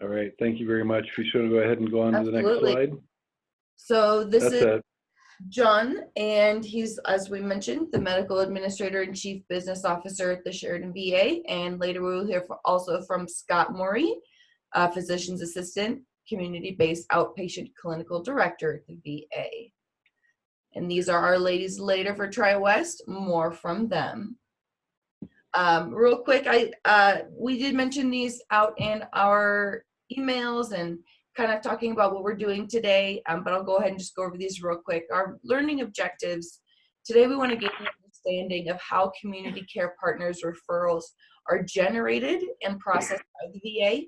All right, thank you very much. We should go ahead and go on to the next slide. So this That's is it. John, and he's, as we mentioned, the Medical Administrator and Chief Business Officer at the Sheridan VA, and later we will hear also from Scott Morey, Physician's Assistant, Community-Based Outpatient Clinical Director at the VA. And these are our ladies later for Triwest, more from them. Real quick, we did mention these out in our emails and kind of talking about what we're doing today, but I'll go ahead and just go over these real quick. Our learning objectives. Today we want to gain an understanding of how community care partners' referrals are generated and processed by the VA.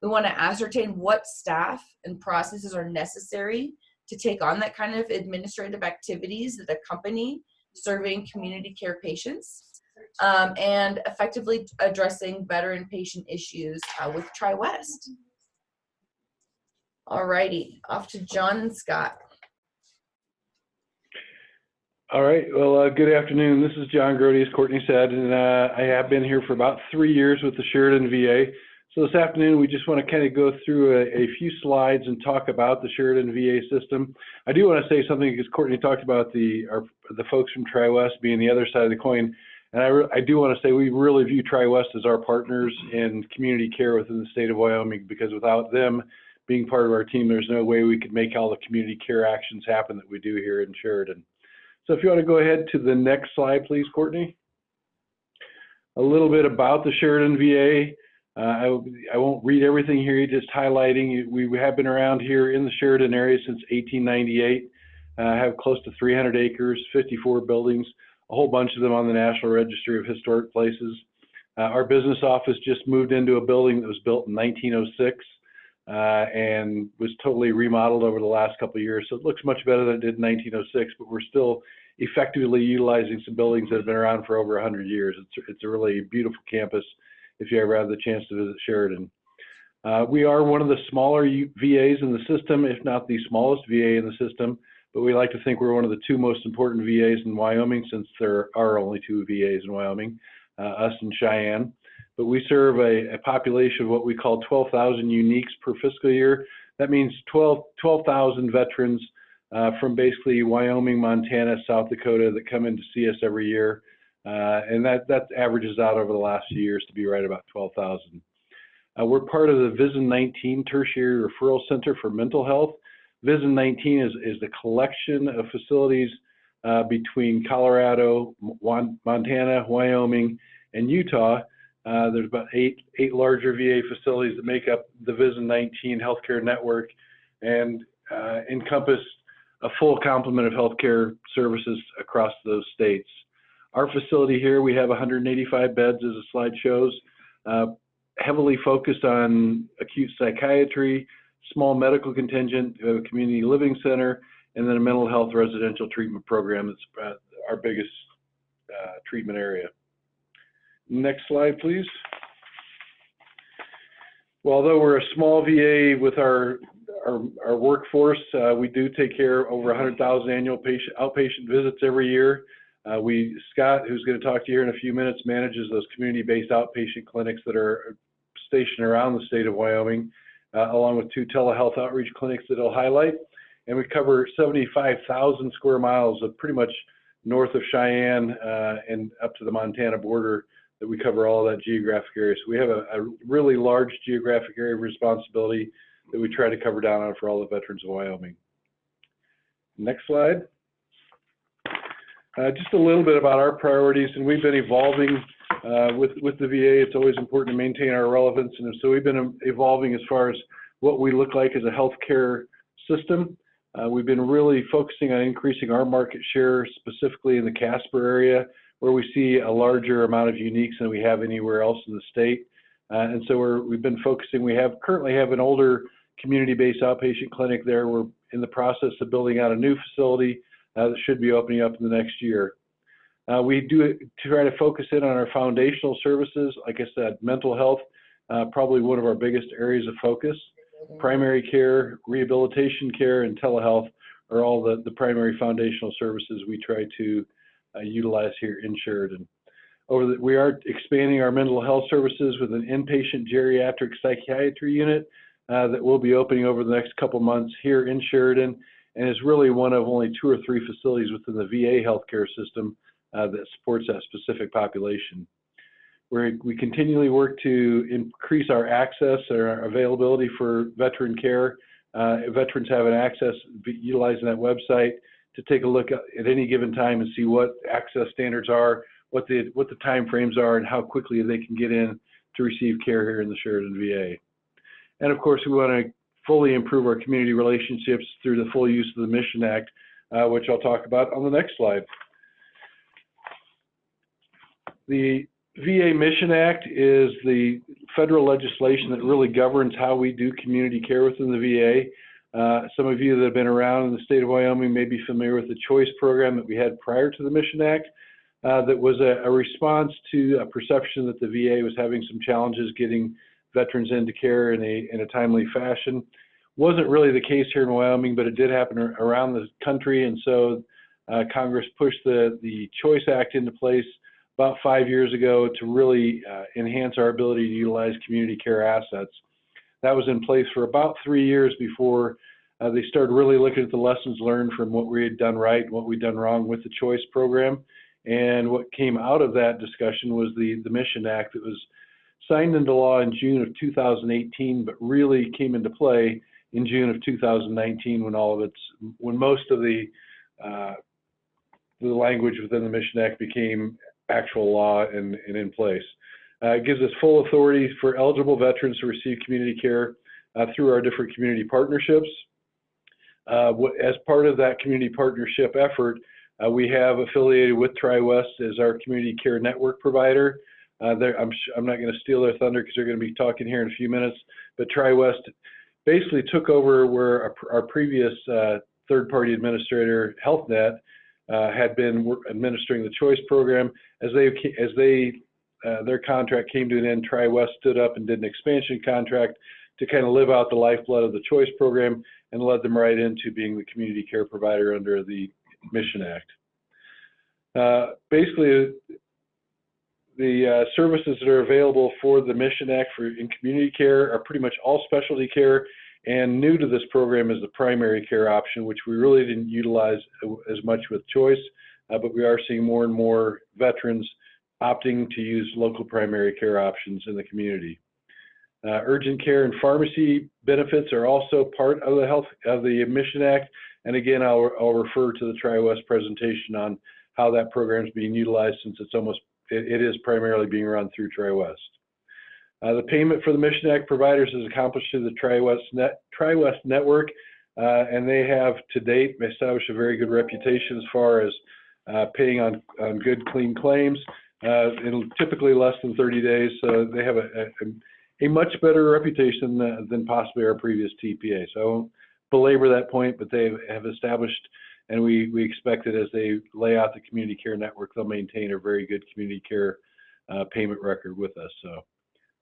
We want to ascertain what staff and processes are necessary to take on that kind of administrative activities that accompany serving community care patients, and effectively addressing veteran patient issues with Triwest. Alrighty, off to John and Scott. All right, well, good afternoon. This is John Grody, as Courtney said, and I have been here for about 3 years with the Sheridan VA. So this afternoon, we just want to kind of go through a few slides and talk about the Sheridan VA system. I do want to say something because Courtney talked about the folks from Triwest being the other side of the coin. And I do want to say we really view Triwest as our partners in community care within the state of Wyoming, because without them being part of our team, there's no way we could make all the community care actions happen that we do here in Sheridan. So if you want to go ahead to the next slide, please, Courtney. A little bit about the Sheridan VA. I won't read everything here, just highlighting. We have been around here in the Sheridan area since 1898, have close to 300 acres, 54 buildings, a whole bunch of them on the National Registry of Historic Places. Our business office just moved into a building that was built in 1906 and was totally remodeled over the last couple of years. So it looks much better than it did in 1906, but we're still effectively utilizing some buildings that have been around for over 100 years. It's a really beautiful campus if you ever have the chance to visit Sheridan. We are one of the smaller VAs in the system, if not the smallest VA in the system, but we like to think we're one of the 2 most important VAs in Wyoming, since there are only 2 VAs in Wyoming, us and Cheyenne. But we serve a population of what we call 12,000 uniques per fiscal year. That means 12,000 veterans from basically Wyoming, Montana, South Dakota that come in to see us every year. And that averages out over the last few years to be right about 12,000. We're part of the VISN 19 Tertiary Referral Center for Mental Health. VISN 19 is the collection of facilities between Colorado, Montana, Wyoming, and Utah. There's about eight larger VA facilities that make up the VISN 19 healthcare network and encompass a full complement of healthcare services across those states. Our facility here, we have 185 beds, as the slide shows, heavily focused on acute psychiatry, small medical contingent, a community living center, and then a mental health residential treatment program that's our biggest treatment area. Next slide, please. Well, although we're a small VA with our workforce, we do take care of over 100,000 annual outpatient visits every year. Scott, who's going to talk to you here in a few minutes, manages those community-based outpatient clinics that are stationed around the state of Wyoming, along with 2 telehealth outreach clinics that he'll highlight. And we cover 75,000 square miles of pretty much north of Cheyenne and up to the Montana border, that we cover all that geographic area. So we have a really large geographic area of responsibility that we try to cover down on for all the veterans of Wyoming. Next slide. Just a little bit about our priorities, and we've been evolving with the VA. It's always important to maintain our relevance, and so we've been evolving as far as what we look like as a healthcare system. We've been really focusing on increasing our market share, specifically in the Casper area, where we see a larger amount of uniques than we have anywhere else in the state. And so we've been focusing. We currently have an older community-based outpatient clinic there. We're in the process of building out a new facility that should be opening up in the next year. We do try to focus in on our foundational services. Like I said, mental health, probably one of our biggest areas of focus. Primary care, rehabilitation care, and telehealth are all the primary foundational services we try to utilize here in Sheridan. We are expanding our mental health services with an inpatient geriatric psychiatry unit that will be opening over the next couple months here in Sheridan, and is really one of only 2 or 3 facilities within the VA healthcare system that supports that specific population. We continually work to increase our access or our availability for veteran care. Veterans have an access utilizing that website to take a look at any given time and see what access standards are, what the time frames are, and how quickly they can get in to receive care here in the Sheridan VA. And of course, we want to fully improve our community relationships through the full use of the Mission Act, which I'll talk about on the next slide. The VA Mission Act is the federal legislation that really governs how we do community care within the VA. Some of you that have been around in the state of Wyoming may be familiar with the CHOICE program that we had prior to the Mission Act. That was a response to a perception that the VA was having some challenges getting veterans into care in a timely fashion. Wasn't really the case here in Wyoming, but it did happen around the country, and so Congress pushed the CHOICE Act into place about 5 years ago to really enhance our ability to utilize community care assets. That was in place for about 3 years before they started really looking at the lessons learned from what we had done right and what we'd done wrong with the CHOICE program. And what came out of that discussion was the Mission Act that was signed into law in June of 2018, but really came into play in June of 2019 when most of the language within the Mission Act became actual law and in place. It gives us full authority for eligible veterans to receive community care through our different community partnerships. As part of that community partnership effort, we have affiliated with Triwest as our community care network provider. I'm not going to steal their thunder because they're going to be talking here in a few minutes, but Triwest basically took over where our previous third-party administrator, HealthNet, had been administering the CHOICE program. As their contract came to an end, Triwest stood up and did an expansion contract to kind of live out the lifeblood of the CHOICE program and led them right into being the community care provider under the Mission Act. Basically, the services that are available for the Mission Act in community care are pretty much all specialty care, and new to this program is the primary care option, which we really didn't utilize as much with CHOICE, but we are seeing more and more veterans opting to use local primary care options in the community. Urgent care and pharmacy benefits are also part of the Mission Act, and again, I'll refer to the Triwest presentation on how that program is being utilized, since it is primarily being run through Triwest. The payment for the Mission Act providers is accomplished through the Triwest network, and they have to date established a very good reputation as far as paying on good, clean claims. It'll typically less than 30 days, so they have a much better reputation than possibly our previous TPA. So I won't belabor that point, but they have established, and we expect that as they lay out the community care network, they'll maintain a very good community care payment record with us. So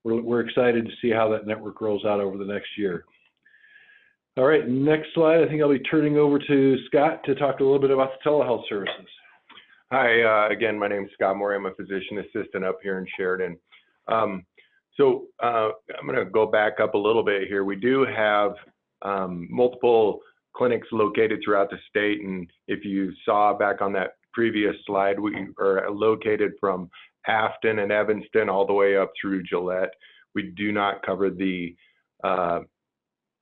we're excited to see how that network rolls out over the next year. All right, next slide. I think I'll be turning over to Scott to talk a little bit about the telehealth services. Hi, again, my name is Scott Morey. I'm a physician assistant up here in Sheridan. I'm going to go back up a little bit here. We do have multiple clinics located throughout the state, and if you saw back on that previous slide, we are located from Afton and Evanston all the way up through Gillette. We do not cover the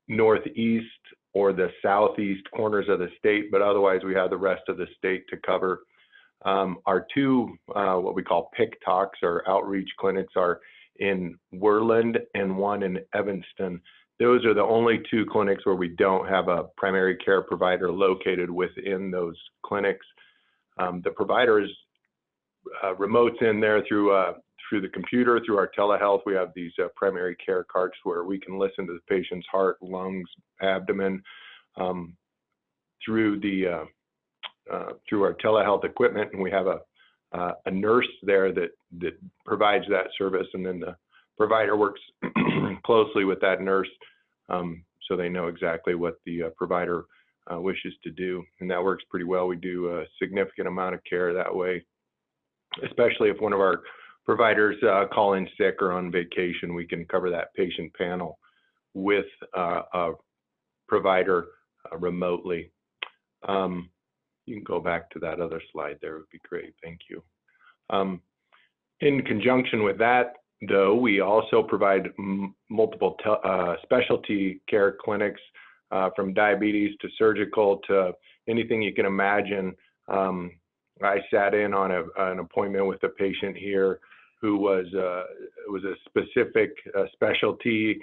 northeast or the southeast corners of the state, but otherwise we have the rest of the state to cover. Our two what we call PIC talks or outreach clinics are in Worland and one in Evanston. Those are the only two clinics where we don't have a primary care provider located within those clinics. The provider is remotes in there through the computer, through our telehealth. We have these primary care carts where we can listen to the patient's heart, lungs, abdomen through our telehealth equipment, and we have a nurse there that provides that service, and then the provider works closely with that nurse so they know exactly what the provider wishes to do, and that works pretty well. We do a significant amount of care that way. especially if one of our providers call in sick or on vacation, we can cover that patient panel with a provider remotely. You can go back to that other slide there, would be great, thank you. In conjunction with that, though, we also provide multiple specialty care clinics, from diabetes to surgical to anything you can imagine. I sat in on an appointment with a patient here who was it was a specific specialty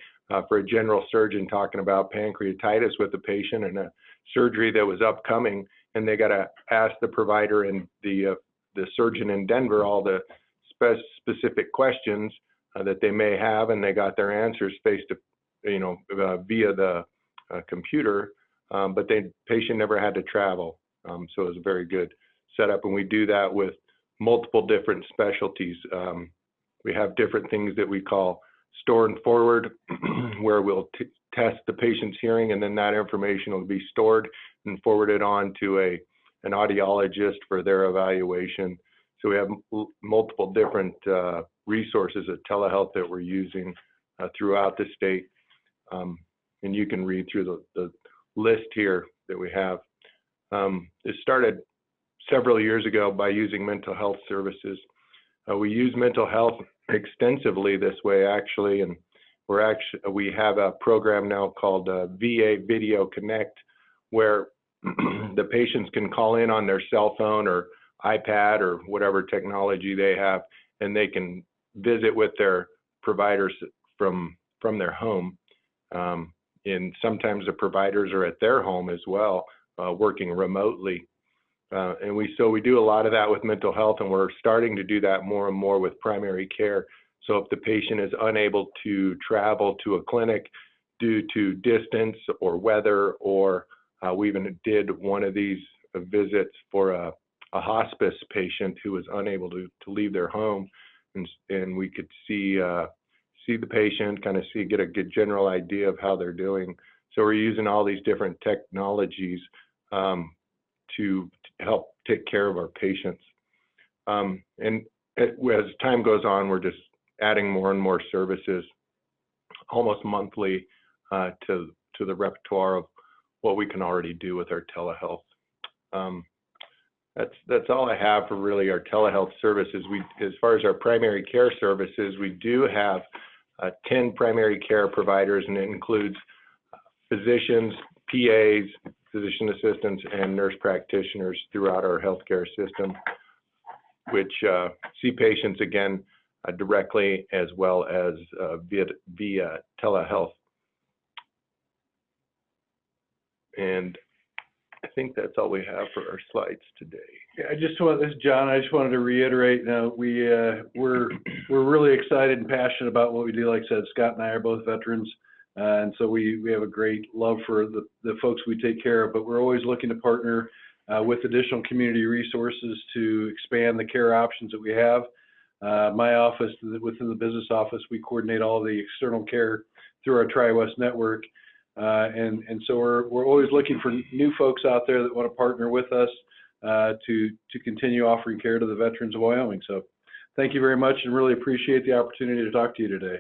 for a general surgeon talking about pancreatitis with the patient and a surgery that was upcoming, and they got to ask the provider and the surgeon in Denver all the specific questions that they may have, and they got their answers face to, via the computer, but the patient never had to travel, so it was a very good setup, and we do that with multiple different specialties. We have different things that we call store and forward, where we'll test the patient's hearing, and then that information will be stored and forwarded on to an audiologist for their evaluation. So we have multiple different resources of telehealth that we're using throughout the state. And you can read through the list here that we have. It started several years ago by using mental health services. We use mental health extensively this way, actually, and we have a program now called VA Video Connect, where the patients can call in on their cell phone or iPad or whatever technology they have, and they can visit with their providers from their home. And sometimes the providers are at their home as well, working remotely. And we do a lot of that with mental health, and we're starting to do that more and more with primary care. So if the patient is unable to travel to a clinic due to distance or weather, or we even did one of these visits for a hospice patient who was unable to leave their home, and we could see the patient, kind of get a good general idea of how they're doing. So we're using all these different technologies to help take care of our patients. And as time goes on, we're just adding more and more services almost monthly to the repertoire of what we can already do with our telehealth. That's all I have for really our telehealth services. As far as our primary care services, we do have 10 primary care providers, and it includes physicians, PAs, physician assistants, and nurse practitioners throughout our healthcare system, which see patients again directly as well as via telehealth. And I think that's all we have for our slides today. Yeah, this is John. I just wanted to reiterate, we're really excited and passionate about what we do. Like I said, Scott and I are both veterans, and so we have a great love for the folks we take care of, but we're always looking to partner with additional community resources to expand the care options that we have. My office, within the business office, we coordinate all the external care through our Triwest network. And so we're always looking for new folks out there that want to partner with us to continue offering care to the veterans of Wyoming. So thank you very much, and really appreciate the opportunity to talk to you today.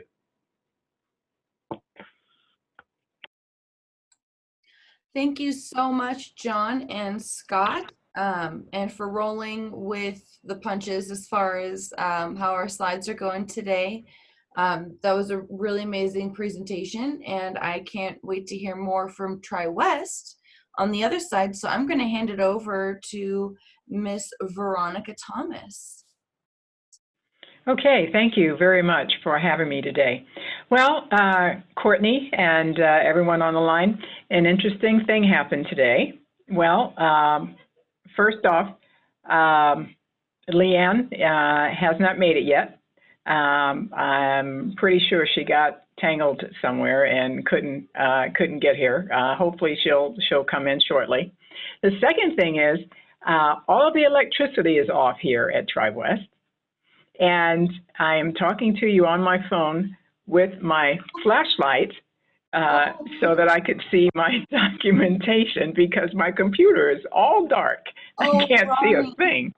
Thank you so much, John and Scott, and for rolling with the punches as far as how our slides are going today. That was a really amazing presentation, and I can't wait to hear more from Triwest on the other side. So I'm going to hand it over to Miss Veronica Thomas. Okay, thank you very much for having me today. Well, Courtney and everyone on the line, an interesting thing happened today. Well, first off, Leanne has not made it yet. I'm pretty sure she got tangled somewhere and couldn't get here. Hopefully she'll come in shortly. The second thing is all of the electricity is off here at Triwest, and I am talking to you on my phone with my flashlight so that I could see my documentation, because my computer is all dark. I can't see a thing.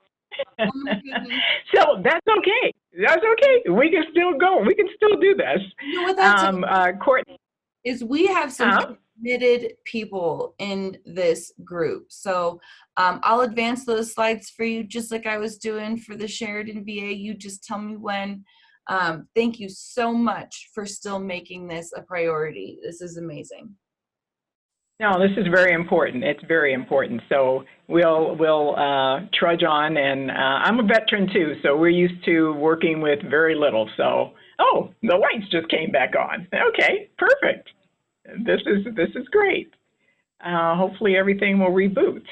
Oh my goodness. So that's okay. That's okay. We can still go. We can still do this. You know what that's Courtney. is we have some committed people in this group. So I'll advance those slides for you, just like I was doing for the Sheridan VA. You just tell me when. Thank you so much for still making this a priority. This is amazing. No, this is very important. It's very important. So we'll trudge on, and I'm a veteran too, so we're used to working with very little. So, oh, the lights just came back on. Okay, perfect. This is great. Hopefully everything will reboot.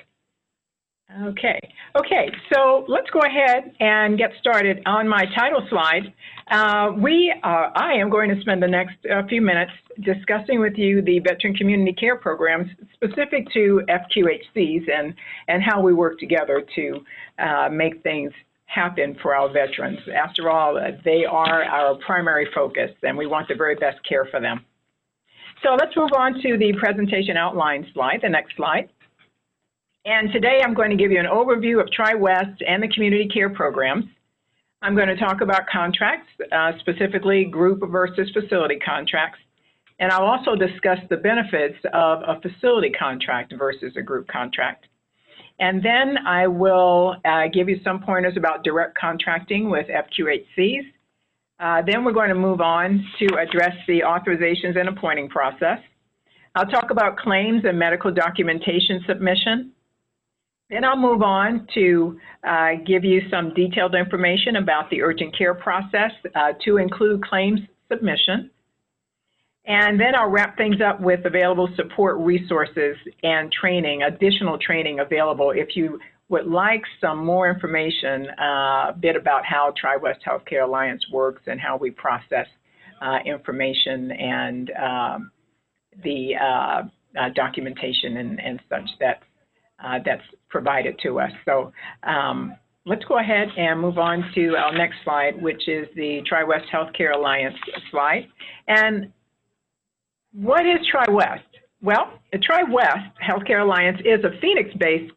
Okay, so let's go ahead and get started on my title slide. I am going to spend the next few minutes discussing with you the veteran community care programs specific to FQHCs and how we work together to make things happen for our veterans. After all, they are our primary focus, and we want the very best care for them. So let's move on to the presentation outline slide, the next slide. And today I'm going to give you an overview of Triwest and the community care programs. I'm going to talk about contracts, specifically group versus facility contracts. And I'll also discuss the benefits of a facility contract versus a group contract. And then I will give you some pointers about direct contracting with FQHCs. Then we're going to move on to address the authorizations and appointing process. I'll talk about claims and medical documentation submission. Then I'll move on to give you some detailed information about the urgent care process to include claims submission. And then I'll wrap things up with available support resources and training, additional training available if you would like some more information, a bit about how Triwest Healthcare Alliance works and how we process information and the documentation and such that's provided to us. So let's go ahead and move on to our next slide, which is the Triwest Healthcare Alliance slide. And what is Triwest? Well, the Triwest Healthcare Alliance is a Phoenix-based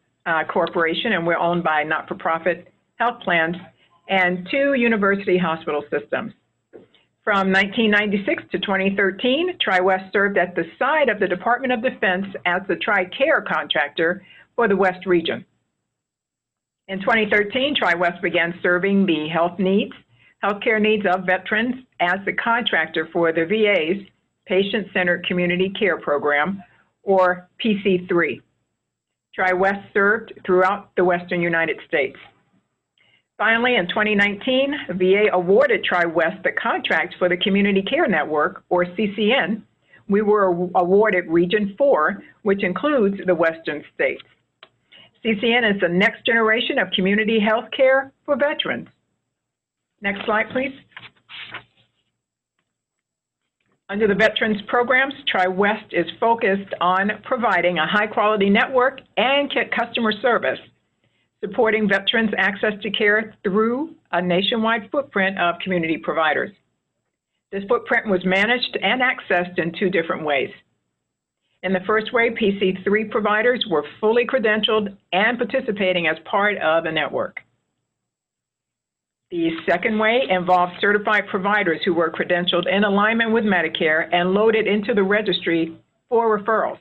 corporation, and we're owned by not-for-profit health plans and 2 university hospital systems. From 1996 to 2013, Triwest served at the side of the Department of Defense as the TRICARE contractor for the West region. In 2013, Triwest began serving the healthcare needs of veterans as the contractor for the VA's Patient-Centered Community Care Program, or PC3. Triwest served throughout the Western United States. Finally, in 2019, VA awarded Triwest the contract for the Community Care Network, or CCN. We were awarded Region 4, which includes the Western states. CCN is the next generation of community health care for veterans. Next slide, please. Under the veterans programs, Triwest is focused on providing a high-quality network and customer service, supporting veterans' access to care through a nationwide footprint of community providers. This footprint was managed and accessed in 2 different ways. In the first way, PC3 providers were fully credentialed and participating as part of the network. The second way involved certified providers who were credentialed in alignment with Medicare and loaded into the registry for referrals.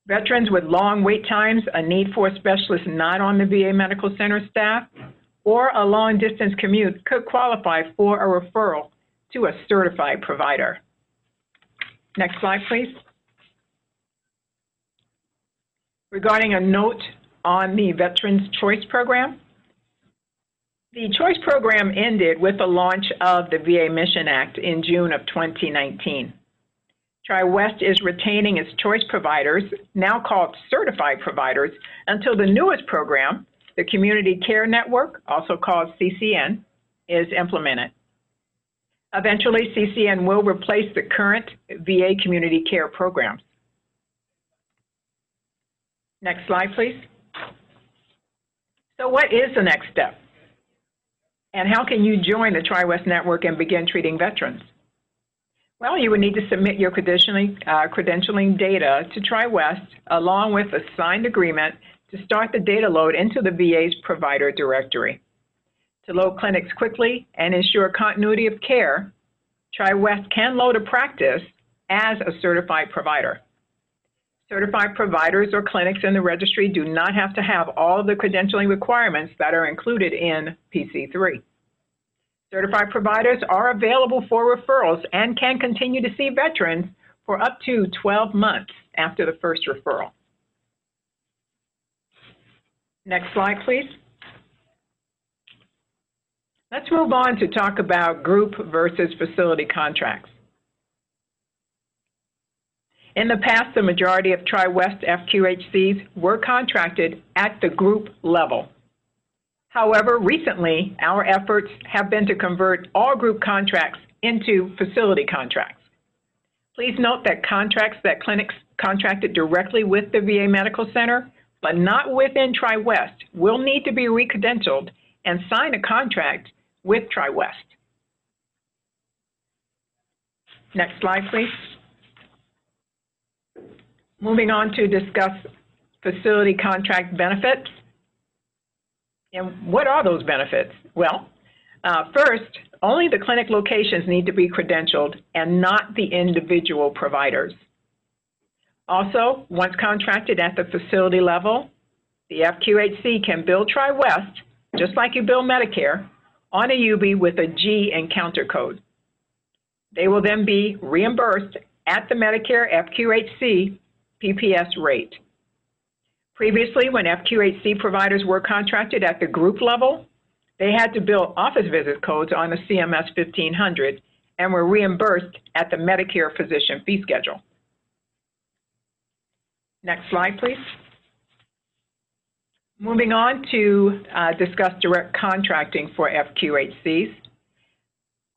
Veterans with long wait times, a need for a specialist not on the VA Medical Center staff, or a long-distance commute could qualify for a referral to a certified provider. Next slide, please. Regarding a note on the Veterans Choice Program, the Choice Program ended with the launch of the VA Mission Act in June of 2019. Triwest is retaining its choice providers, now called certified providers, until the newest program, the Community Care Network, also called CCN, is implemented. Eventually, CCN will replace the current VA community care programs. Next slide, please. So what is the next step? And how can you join the Triwest network and begin treating veterans? Well, you would need to submit your credentialing data to Triwest along with a signed agreement to start the data load into the VA's provider directory. To load clinics quickly and ensure continuity of care, Triwest can load a practice as a certified provider. Certified providers or clinics in the registry do not have to have all of the credentialing requirements that are included in PC3. Certified providers are available for referrals and can continue to see veterans for up to 12 months after the first referral. Next slide, please. Let's move on to talk about group versus facility contracts. In the past, the majority of Triwest FQHCs were contracted at the group level. However, recently, our efforts have been to convert all group contracts into facility contracts. Please note that contracts that clinics contracted directly with the VA Medical Center, but not within Triwest, will need to be re-credentialed and sign a contract with Triwest. Next slide, please. Moving on to discuss facility contract benefits. And what are those benefits? Well, first, only the clinic locations need to be credentialed and not the individual providers. Also, once contracted at the facility level, the FQHC can bill Triwest, just like you bill Medicare, on a UB with a G encounter code. They will then be reimbursed at the Medicare FQHC PPS rate. Previously, when FQHC providers were contracted at the group level, they had to bill office visit codes on the CMS 1500 and were reimbursed at the Medicare physician fee schedule. Next slide, please. Moving on to discuss direct contracting for FQHCs.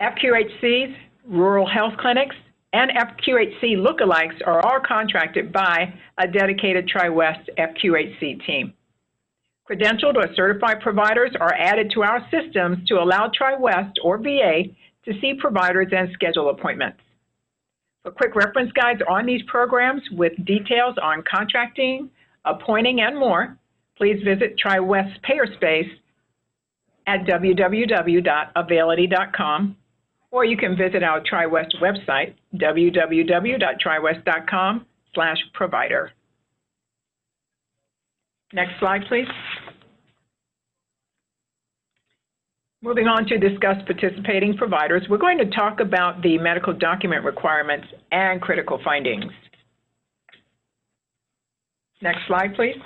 FQHCs, rural health clinics, and FQHC lookalikes are all contracted by a dedicated Triwest FQHC team. Credentialed or certified providers are added to our systems to allow Triwest or VA to see providers and schedule appointments. For quick reference guides on these programs with details on contracting, appointing, and more, please visit Triwest's payer space at www.availity.com, or you can visit our Triwest website, www.triwest.com/provider. Next slide, please. Moving on to discuss participating providers, we're going to talk about the medical document requirements and critical findings. Next slide, please.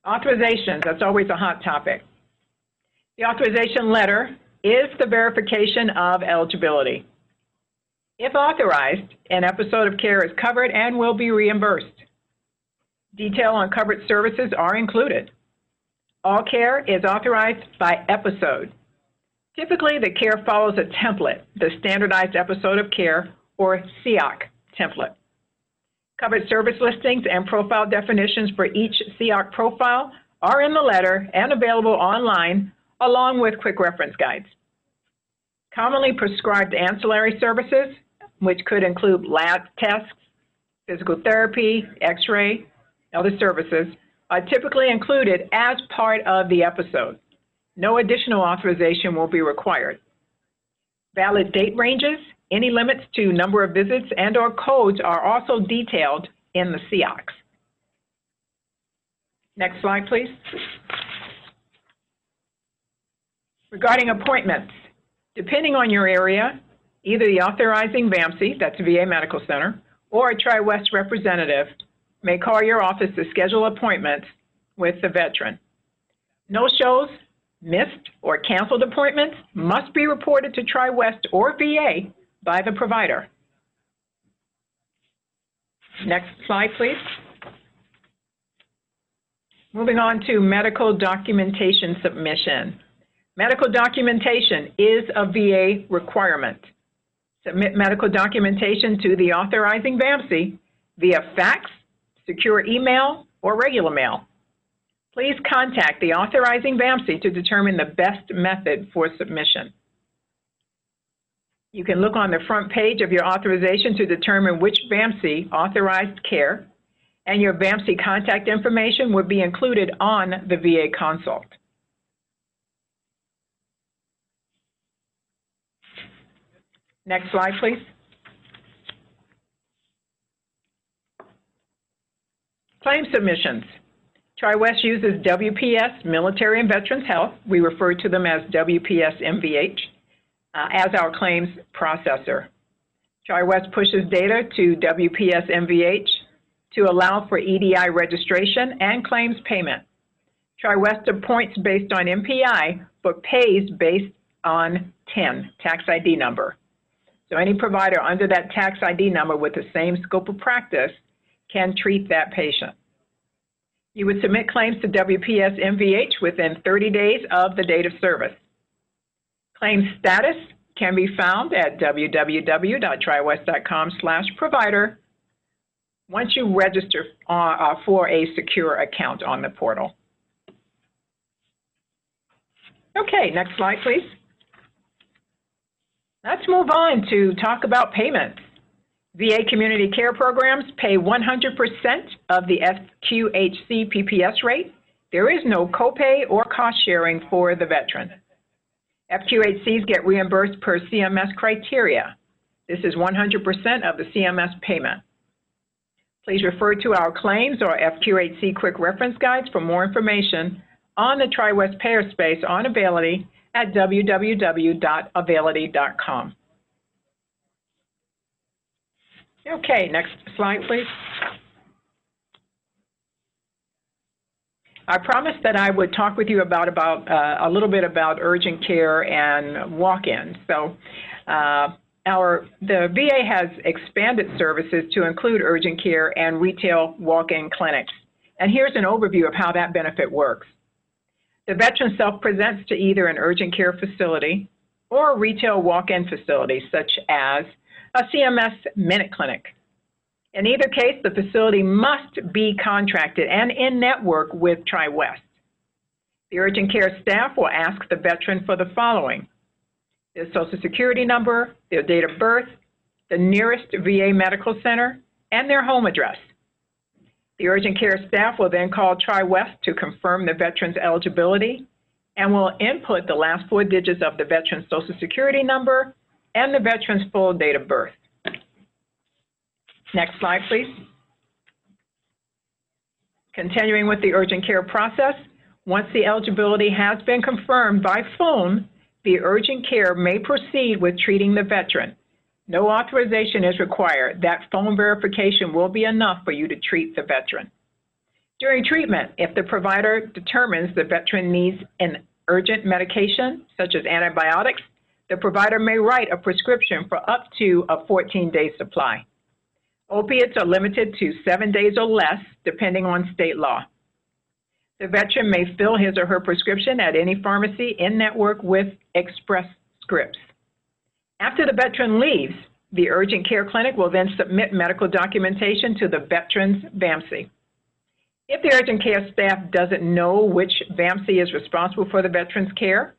Authorizations, that's always a hot topic. The authorization letter is the verification of eligibility. If authorized, an episode of care is covered and will be reimbursed. Detail on covered services are included. All care is authorized by episode. Typically, the care follows a template, the Standardized Episode of Care, or SEOC template. Covered service listings and profile definitions for each SEOC profile are in the letter and available online, along with quick reference guides. Commonly prescribed ancillary services, which could include lab tests, physical therapy, x-ray, other services, are typically included as part of the episode. No additional authorization will be required. Valid date ranges, any limits to number of visits and/or codes are also detailed in the SEOCs. Next slide, please. Regarding appointments, depending on your area, either the authorizing VAMC, that's VA Medical Center, or a Triwest representative may call your office to schedule appointments with the veteran. No-shows, missed, or canceled appointments must be reported to Triwest or VA by the provider. Next slide, please. Moving on to medical documentation submission. Medical documentation is a VA requirement. Submit medical documentation to the authorizing VAMC via fax, secure email, or regular mail. Please contact the authorizing VAMC to determine the best method for submission. You can look on the front page of your authorization to determine which VAMC authorized care, and your VAMC contact information would be included on the VA consult. Next slide, please. Claim submissions. Triwest uses WPS, Military and Veterans Health. We refer to them as WPS MVH, as our claims processor. Triwest pushes data to WPS MVH to allow for EDI registration and claims payment. Triwest appoints based on MPI, but pays based on TIN, tax ID number. So any provider under that tax ID number with the same scope of practice can treat that patient. You would submit claims to WPS MVH within 30 days of the date of service. Claim status can be found at www.triwest.com/provider once you register for a secure account on the portal. Okay, next slide, please. Let's move on to talk about payments. VA community care programs pay 100% of the FQHC PPS rate. There is no copay or cost sharing for the veteran. FQHCs get reimbursed per CMS criteria. This is 100% of the CMS payment. Please refer to our claims or FQHC quick reference guides for more information on the Triwest payer space on Availity at www.availity.com. Okay, next slide, please. I promised that I would talk with you about a little bit about urgent care and walk-ins. So the VA has expanded services to include urgent care and retail walk-in clinics. And here's an overview of how that benefit works. The veteran self-presents to either an urgent care facility or a retail walk-in facility, such as a CMS Minute Clinic. In either case, the facility must be contracted and in network with Triwest. The urgent care staff will ask the veteran for the following: their Social Security number, their date of birth, the nearest VA medical center, and their home address. The urgent care staff will then call Triwest to confirm the veteran's eligibility and will input the last 4 digits of the veteran's Social Security number and the veteran's full date of birth. Next slide, please. Continuing with the urgent care process, once the eligibility has been confirmed by phone, the urgent care may proceed with treating the veteran. No authorization is required. That phone verification will be enough for you to treat the veteran. During treatment, if the provider determines the veteran needs an urgent medication, such as antibiotics, the provider may write a prescription for up to a 14-day supply. Opiates are limited to 7 days or less, depending on state law. The veteran may fill his or her prescription at any pharmacy in network with Express Scripts. After the veteran leaves, the urgent care clinic will then submit medical documentation to the veteran's VAMC. If the urgent care staff doesn't know which VAMC is responsible for the veteran's care,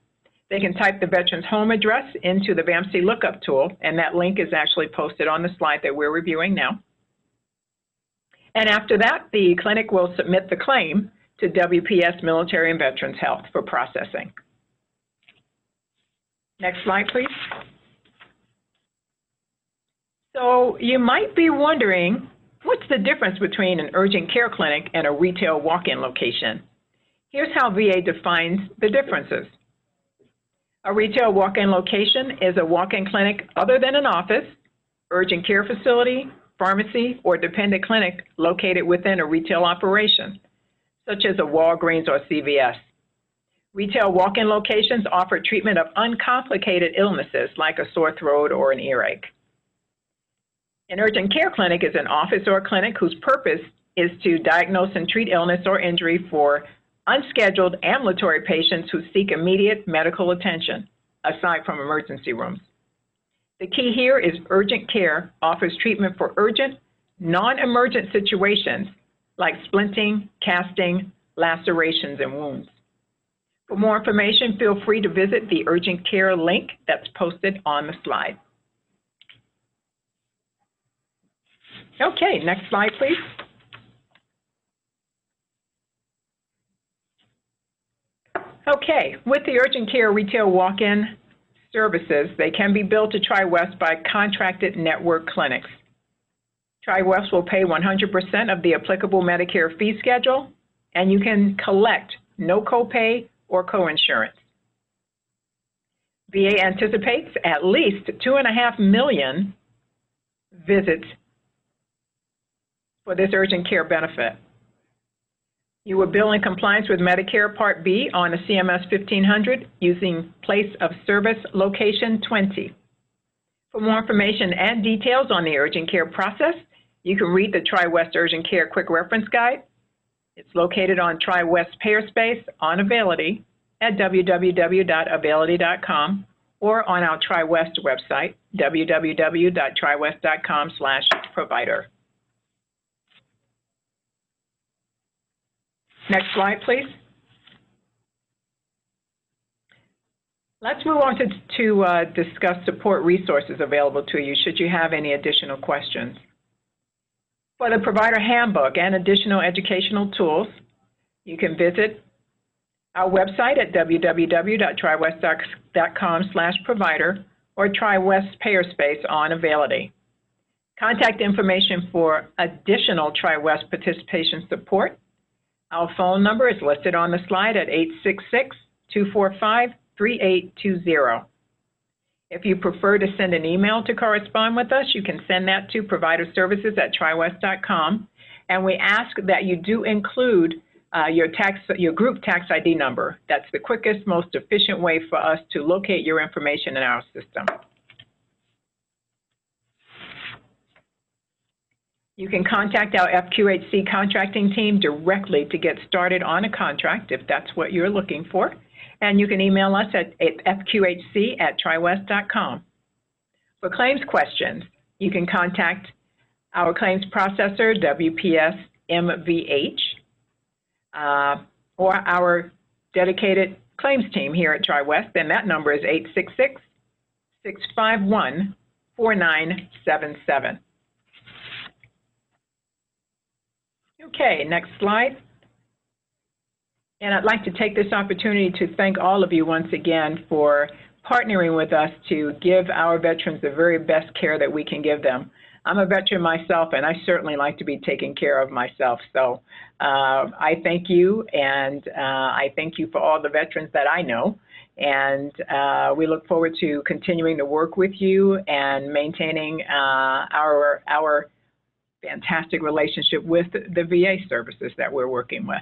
they can type the veteran's home address into the VAMC lookup tool, and that link is actually posted on the slide that we're reviewing now. And after that, the clinic will submit the claim to WPS Military and Veterans Health for processing. Next slide, please. So you might be wondering, what's the difference between an urgent care clinic and a retail walk-in location? Here's how VA defines the differences. A retail walk-in location is a walk-in clinic other than an office, urgent care facility, pharmacy, or dependent clinic located within a retail operation, such as a Walgreens or CVS. Retail walk-in locations offer treatment of uncomplicated illnesses like a sore throat or an earache. An urgent care clinic is an office or clinic whose purpose is to diagnose and treat illness or injury for unscheduled ambulatory patients who seek immediate medical attention, aside from emergency rooms. The key here is urgent care offers treatment for urgent, non-emergent situations like splinting, casting, lacerations, and wounds. For more information, feel free to visit the urgent care link that's posted on the slide. Okay, next slide, please. Okay, with the urgent care retail walk-in services, they can be billed to Triwest by contracted network clinics. Triwest will pay 100% of the applicable Medicare fee schedule, and you can collect no copay or coinsurance. VA anticipates at least 2.5 million visits for this urgent care benefit. You will bill in compliance with Medicare Part B on a CMS 1500 using place of service location 20. For more information and details on the urgent care process, you can read the Triwest Urgent Care Quick Reference Guide. It's located on Triwest Payerspace on Availity at www.availity.com or on our Triwest website, www.triwest.com/provider. Next slide, please. Let's move on to discuss support resources available to you should you have any additional questions. For the provider handbook and additional educational tools, you can visit our website at www.triwest.com/provider or Triwest Payerspace on Availity. Contact information for additional Triwest participation support. Our phone number is listed on the slide at 866-245-3820. If you prefer to send an email to correspond with us, you can send that to providerservices@triwest.com, and we ask that you do include your group tax ID number. That's the quickest, most efficient way for us to locate your information in our system. You can contact our FQHC contracting team directly to get started on a contract if that's what you're looking for. And you can email us at fqhc@triwest.com. For claims questions, you can contact our claims processor, WPS MVH, or our dedicated claims team here at Triwest, and that number is 866-651-4977. Okay, next slide. And I'd like to take this opportunity to thank all of you once again for partnering with us to give our veterans the very best care that we can give them. I'm a veteran myself, and I certainly like to be taken care of myself. So I thank you, and I thank you for all the veterans that I know. And we look forward to continuing to work with you and maintaining our fantastic relationship with the VA services that we're working with.